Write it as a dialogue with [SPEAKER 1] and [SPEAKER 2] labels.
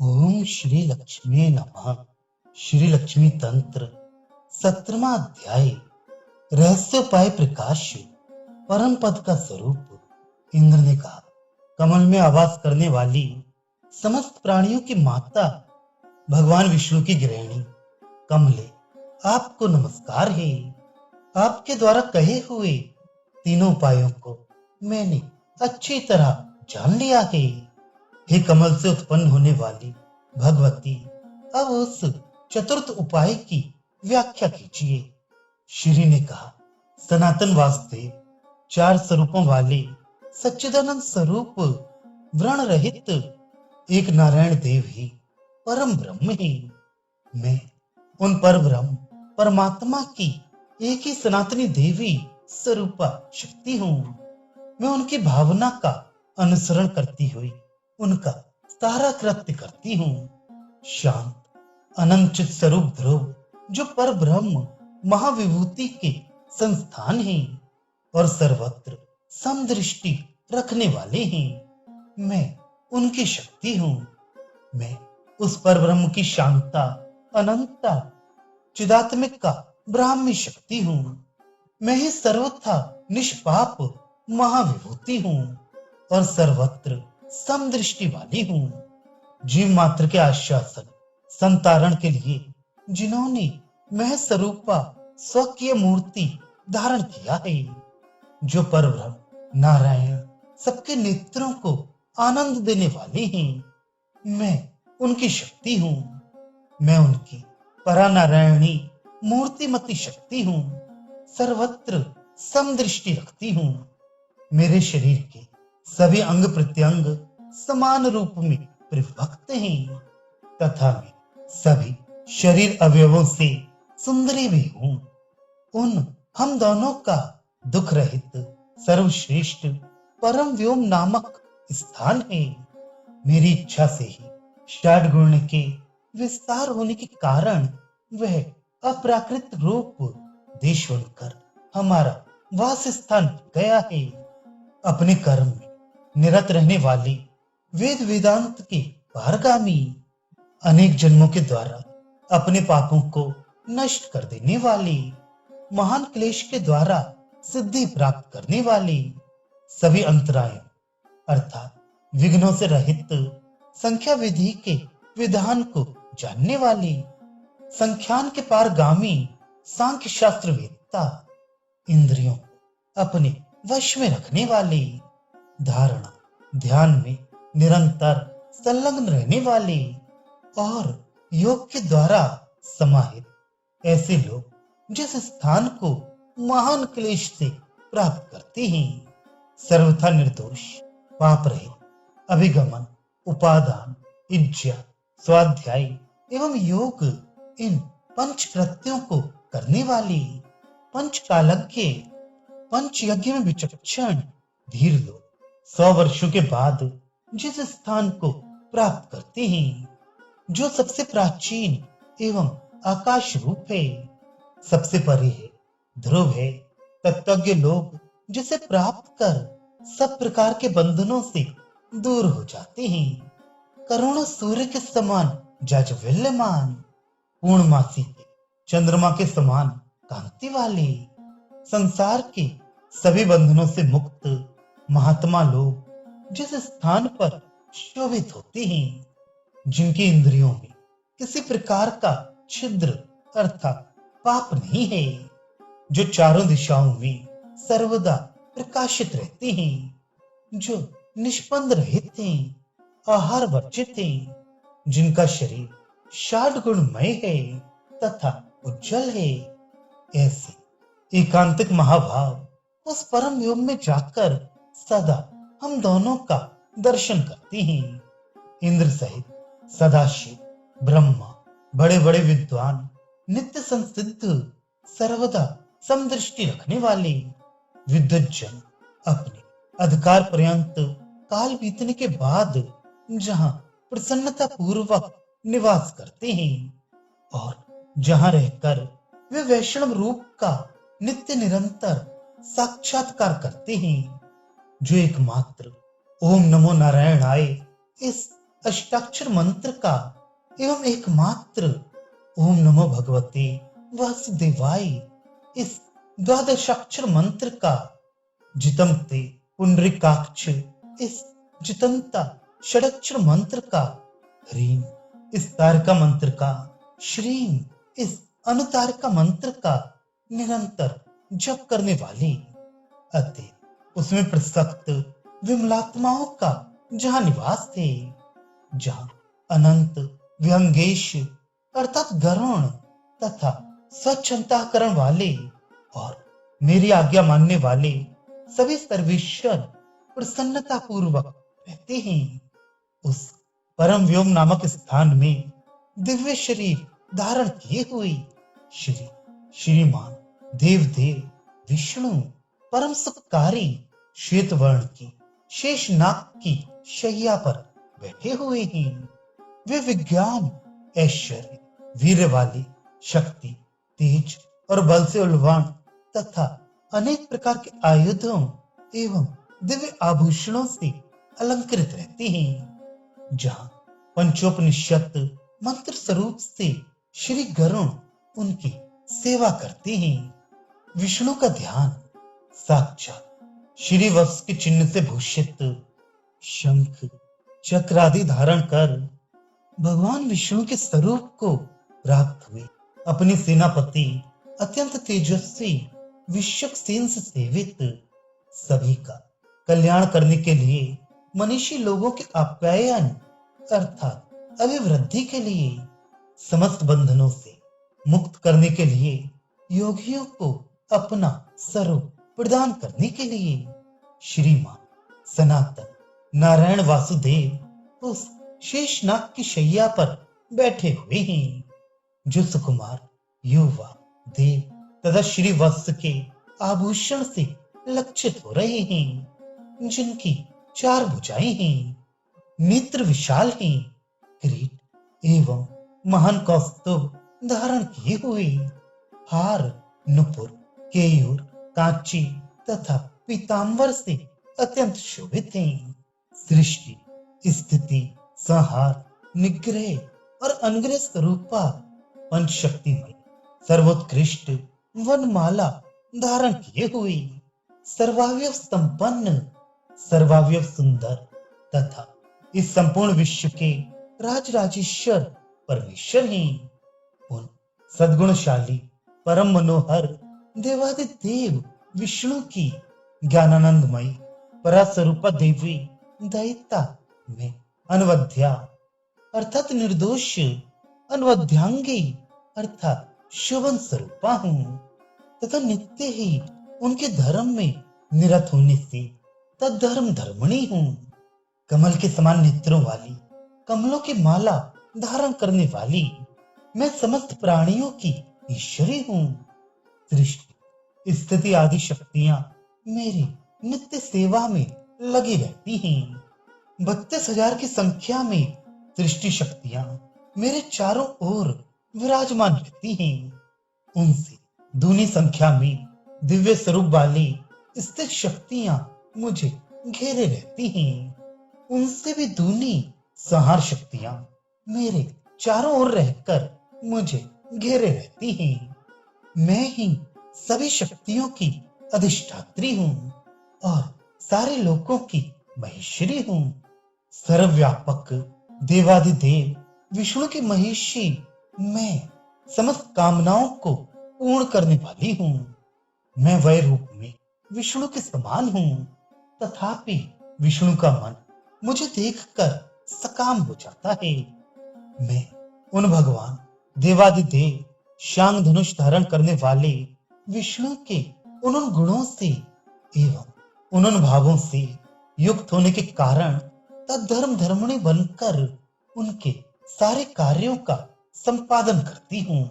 [SPEAKER 1] ओम श्री लक्ष्मी नमः। श्री लक्ष्मी तंत्र 17वां अध्याय। रहस्योपाय प्रकाश। परम पद का स्वरूप। इंद्र ने कहा, कमल में आवास करने वाली समस्त प्राणियों की माता भगवान विष्णु की गृहिणी कमले, आपको नमस्कार है। आपके द्वारा कहे हुए तीनों उपायों को मैंने अच्छी तरह जान लिया है। हे कमल से उत्पन्न होने वाली भगवती, अब उस चतुर्थ उपाय की व्याख्या कीजिए। श्री ने कहा, सनातन वासुदेव चार स्वरूपों वाले सच्चिदानंद स्वरूप व्रण रहित एक नारायण देव ही परम ब्रह्म है। मैं उन पर ब्रह्म परमात्मा की एक ही सनातनी देवी स्वरूपा शक्ति हूँ। मैं उनकी भावना का अनुसरण करती हुई उनका सारा कृत्य करती हूँ। शांत अनंत स्वरूप ध्रुव जो पर ब्रह्म महाविभूति के संस्थान हैं और सर्वत्र समदृष्टि रखने वाले हैं, मैं उनकी शक्ति हूँ। मैं उस पर ब्रह्म की शांता अनंतता चिदात्मिक का ब्राह्मी शक्ति हूँ। मैं ही सर्वथा निष्पाप महाविभूति हूँ और सर्वत्र समदृष्टि वाली हूँ। जीव मात्र के आश्वासन संतारण के लिए जिन्होंने मह स्वरूपा स्वकीय मूर्ति धारण किया है, जो परब्रह्म नारायण सबके नेत्रों को आनंद देने वाले हैं, मैं उनकी शक्ति हूँ। मैं उनकी परानारायणी मूर्तिमती शक्ति हूँ, सर्वत्र समदृष्टि रखती हूँ। मेरे शरीर के सभी अंग प्रत्यंग समान रूप में परिभक्त हैं तथा मैं सभी शरीर अवयवों से सुंदरी भी हूँ। उन हम दोनों का दुख रहित सर्वश्रेष्ठ परम व्योम नामक स्थान है। मेरी इच्छा से ही षड गुण के विस्तार होने के कारण वह अप्राकृत रूप देश बनकर हमारा वास स्थान गया है। अपने कर्म में निरत रहने वाली वेद वेदांत के पारगामी, अनेक जन्मों के द्वारा अपने पापों को नष्ट कर देने वाली, महान क्लेश के द्वारा सिद्धि प्राप्त करने वाली, सभी अंतरायों अर्थात विघ्नों से रहित संख्या विधि के विधान को जानने वाली, संख्यान के पारगामी सांख्य शास्त्र वेत्ता, इंद्रियों को अपने वश में रखने वाली, धारणा ध्यान में निरंतर संलग्न रहने वाले और योग के द्वारा समाहित ऐसे लोग जिस स्थान को महान क्लेश से प्राप्त करते हैं, सर्वथा निर्दोष पाप रहित अभिगमन उपादान इज्जा स्वाध्याय एवं योग इन पंच कृत्यों को करने वाली, पंच कालज्ञ पंच यज्ञ में विचक्षण धीर लोग 100 वर्षों के बाद जिस स्थान को प्राप्त करते हैं, जो सबसे प्राचीन एवं आकाश रूप है, सबसे परे है, ध्रुव है, तत्वज्ञ लोग जिसे प्राप्त कर सब प्रकार के बंधनों से दूर हो जाते हैं, करोड़ों सूर्य के समान जाज्वल्यमान, पूर्णमासी के चंद्रमा के समान कांति वाले, संसार के सभी बंधनों से मुक्त महात्मा लोग जिस स्थान पर शोभित होते हैं, जिनकी इंद्रियों में किसी प्रकार का छिद्र अर्थात पाप नहीं है, जो चारों दिशाओं में सर्वदा प्रकाशित रहते हैं, जो निष्पंद रहित हैं, आहार वर्जित हैं, जिनका शरीर षड गुणमय है तथा उज्जवल है, ऐसे एकांतिक महाभाव उस परम योग में जाकर सदा हम दोनों का दर्शन करते हैं। इंद्र सहित सदाशिव ब्रह्मा, बड़े बड़े विद्वान, नित्य संसिद्ध, सर्वदा समदृष्टि रखने वाले विद्वत जन अपने अधिकार पर्यंत काल बीतने के बाद जहां प्रसन्नता पूर्वक निवास करते हैं और जहां रहकर वे वैष्णव रूप का नित्य निरंतर साक्षात्कार करते हैं, जो एकमात्र ओम नमो नारायण आए इस अष्टाक्षर मंत्र का एवं एकमात्र ओम नमो भगवते वासुदेवाय इस द्वादशाक्षर मंत्र का जितमते पुंडरीकाक्ष इस जितंता षडक्षर मंत्र का ह्रीम इस तारका मंत्र का श्रीम इस अनुतारका मंत्र का निरंतर जप करने वाली अतः उसमें प्रसक्त विमलात्माओं का जहां निवास थे, जहां अनंत व्यंगेश अर्थात गरुण तथा स्वच्छंताकरण वाले और मेरी आज्ञा मानने वाले सभी सर्वेश्वर प्रसन्नता पूर्वक रहते हैं। उस परम व्योम नामक स्थान में दिव्य शरीर धारण किए हुए श्रीमान देवदेव विष्णु परम सुखकारी श्वेत वर्ण की शेष नाग की शैया पर बैठे हुए हैं। वे विज्ञान ऐश्वर्य वीर वाली शक्ति तेज और बल से उल्वाण तथा अनेक प्रकार के आयुधों एवं दिव्य आभूषणों से अलंकृत रहते हैं। जहां पंचोपनिषद मंत्र स्वरूप से श्री गरुण उनकी सेवा करते हैं। विष्णु का ध्यान साक्षात श्री वत्स के चिन्ह से भूषित शंख चक्र आदि धारण कर भगवान विष्णु के स्वरूप को प्राप्त हुए अपनी सेनापति अत्यंत तेजस्वी विश्वक्सेन से सेवित सभी का कल्याण करने के लिए मनीषी लोगों के आप्यायन अर्थात अभिवृद्धि के लिए समस्त बंधनों से मुक्त करने के लिए योगियों को अपना स्वरूप प्रदान करने के लिए श्रीमान सनातन नारायण वासुदेव उस शेषनाग की शैया पर बैठे हुए हैं, जो सुकुमार युवा देव तथा श्री वत्स के आभूषण से लक्षित हो रहे हैं, जिनकी चार भुजाएं हैं, नेत्र विशाल हैं, किरीट एवं महान कौस्तुभ धारण किए हुए, हार नुपुर केयूर कांची तथा पीतांबर से अत्यंत शोभित हैं। सृष्टि स्थिति संहार निग्रह और अनुग्रह स्वरूपा पंचशक्तिमय सर्वोत्कृष्ट वनमाला धारण किए हुए सर्वावयव संपन्न सर्वावयव सुंदर तथा इस संपूर्ण विश्व के राजराजेश्वर परमेश्वर हैं। उन सद्गुणशाली परम मनोहर देवादिदेव विष्णु की ज्ञानानंदमयी परास्वरूपा देवी दयिता में अनवध्या अर्थात निर्दोष अनवध्यांगी अर्थात शोभन स्वरूपा हूँ तथा नित्य ही उनके धर्म में निरत होने से तद्धर्म धर्मणी हूँ। कमल के समान नेत्रों वाली कमलों की माला धारण करने वाली मैं समस्त प्राणियों की ईश्वरी हूँ। सृष्टि स्थिति आदि शक्तियां मेरी नित्य सेवा में लगी रहती हैं। 32,000 की संख्या में सृष्टि शक्तियां मेरे चारों ओर विराजमान रहती हैं। उनसे दूनी संख्या में दिव्य स्वरूप वाली स्थित शक्तियां मुझे घेरे रहती हैं। उनसे भी दूनी संहार शक्तियां मेरे चारों ओर रहकर मुझे घेरे रहती हैं। मैं ही सभी शक्तियों की अधिष्ठात्री हूँ और सारे लोकों की महेश्वरी हूँ। सर्वव्यापक देवादिदेव विष्णु की महेशी मैं समस्त कामनाओं को पूर्ण करने वाली हूँ। मैं वह रूप में विष्णु के समान हूँ, तथापि विष्णु का मन मुझे देखकर सकाम हो जाता है। मैं उन भगवान देवादिदेव शांग धनुष धारण करने वाले विष्णु के उन गुणों से एवं उन भावों से युक्त होने के कारण तद्धर्म धर्मणी बनकर उनके सारे कार्यों का संपादन करती हूँ।